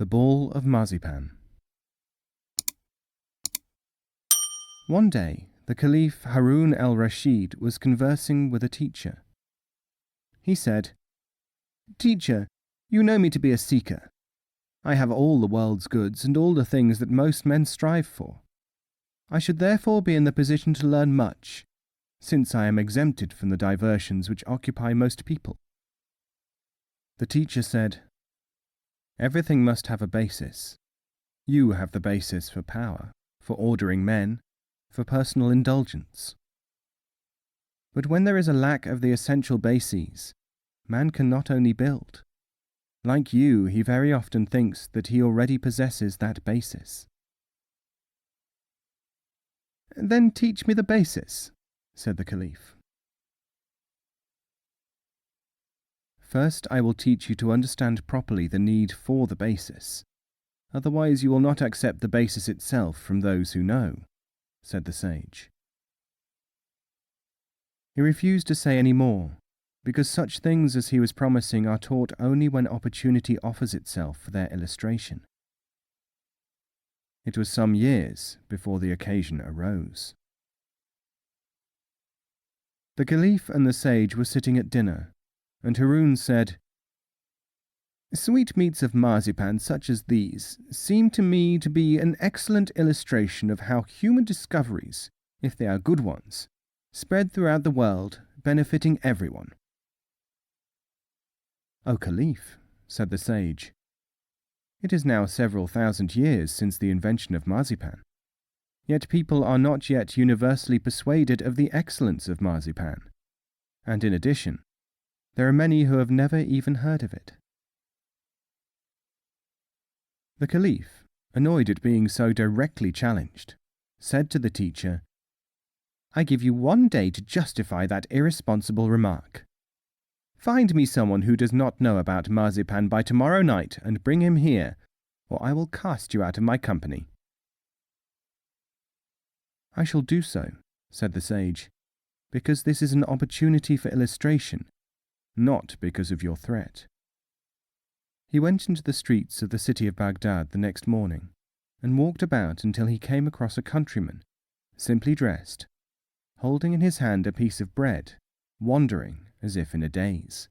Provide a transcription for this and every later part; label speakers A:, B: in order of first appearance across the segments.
A: The Ball of Marzipan. One day, the Caliph Harun al-Rashid was conversing with a teacher. He said, "Teacher, you know me to be a seeker. I have all the world's goods and all the things that most men strive for. I should therefore be in the position to learn much, since I am exempted from the diversions which occupy most people." The teacher said, "Everything must have a basis. You have the basis for power, for ordering men, for personal indulgence. But when there is a lack of the essential bases, man can not only build. Like you, he very often thinks that he already possesses that basis." "Then teach me the basis," said the Caliph. "First, I will teach you to understand properly the need for the basis. Otherwise you will not accept the basis itself from those who know," said the sage. He refused to say any more, because such things as he was promising are taught only when opportunity offers itself for their illustration. It was some years before the occasion arose. The Caliph and the sage were sitting at dinner, and Harun said, "Sweetmeats of marzipan such as these seem to me to be an excellent illustration of how human discoveries, if they are good ones, spread throughout the world, benefiting everyone." "O Caliph," said the sage, "it is now several thousand years since the invention of marzipan, yet people are not yet universally persuaded of the excellence of marzipan, and in addition, there are many who have never even heard of it." The Caliph, annoyed at being so directly challenged, said to the teacher, "I give you 1 day to justify that irresponsible remark. Find me someone who does not know about marzipan by tomorrow night and bring him here, or I will cast you out of my company." "I shall do so," said the sage, "because this is an opportunity for illustration, not because of your threat." He went into the streets of the city of Baghdad the next morning and walked about until he came across a countryman, simply dressed, holding in his hand a piece of bread, wandering as if in a daze.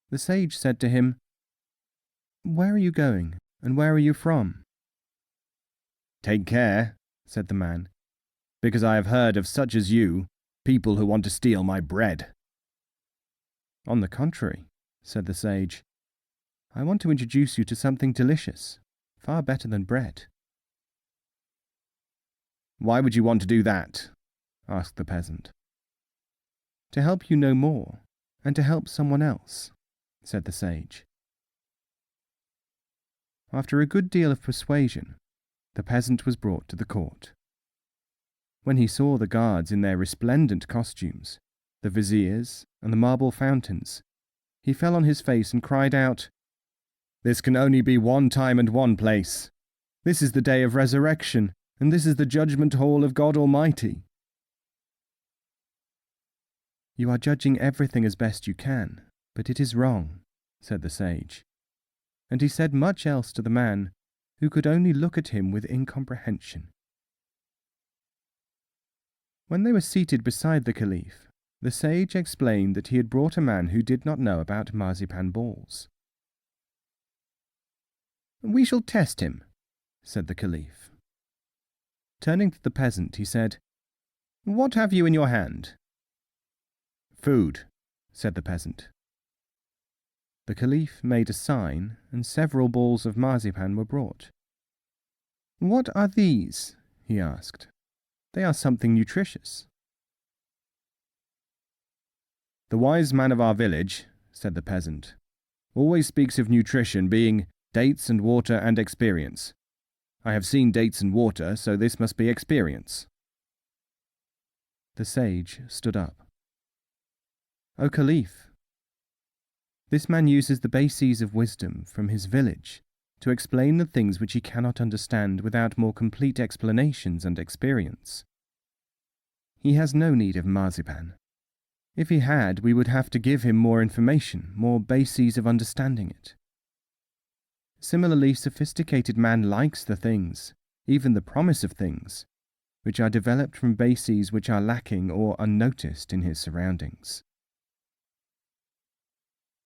A: The sage said to him, "Where are you going, and where are you from?" "Take care," said the man, "because I have heard of such as you, people who want to steal my bread." "On the contrary," said the sage, "I want to introduce you to something delicious, far better than bread." "Why would you want to do that?" asked the peasant. "To help you know more, and to help someone else," said the sage. After a good deal of persuasion, the peasant was brought to the court. When he saw the guards in their resplendent costumes, the viziers, and the marble fountains, he fell on his face and cried out, "This can only be one time and one place. This is the day of resurrection, and this is the judgment hall of God Almighty." "You are judging everything as best you can, but it is wrong," said the sage, and he said much else to the man, who could only look at him with incomprehension. When they were seated beside the Caliph, the sage explained that he had brought a man who did not know about marzipan balls. "We shall test him," said the Caliph. Turning to the peasant, he said, "What have you in your hand?" "Food," said the peasant. The Caliph made a sign, and several balls of marzipan were brought. "What are these?" he asked. "They are something nutritious." "The wise man of our village," said the peasant, "always speaks of nutrition being dates and water and experience. I have seen dates and water, so this must be experience." The sage stood up. "O Caliph, this man uses the bases of wisdom from his village to explain the things which he cannot understand without more complete explanations and experience. He has no need of marzipan. If he had, we would have to give him more information, more bases of understanding it. Similarly, sophisticated man likes the things, even the promise of things, which are developed from bases which are lacking or unnoticed in his surroundings.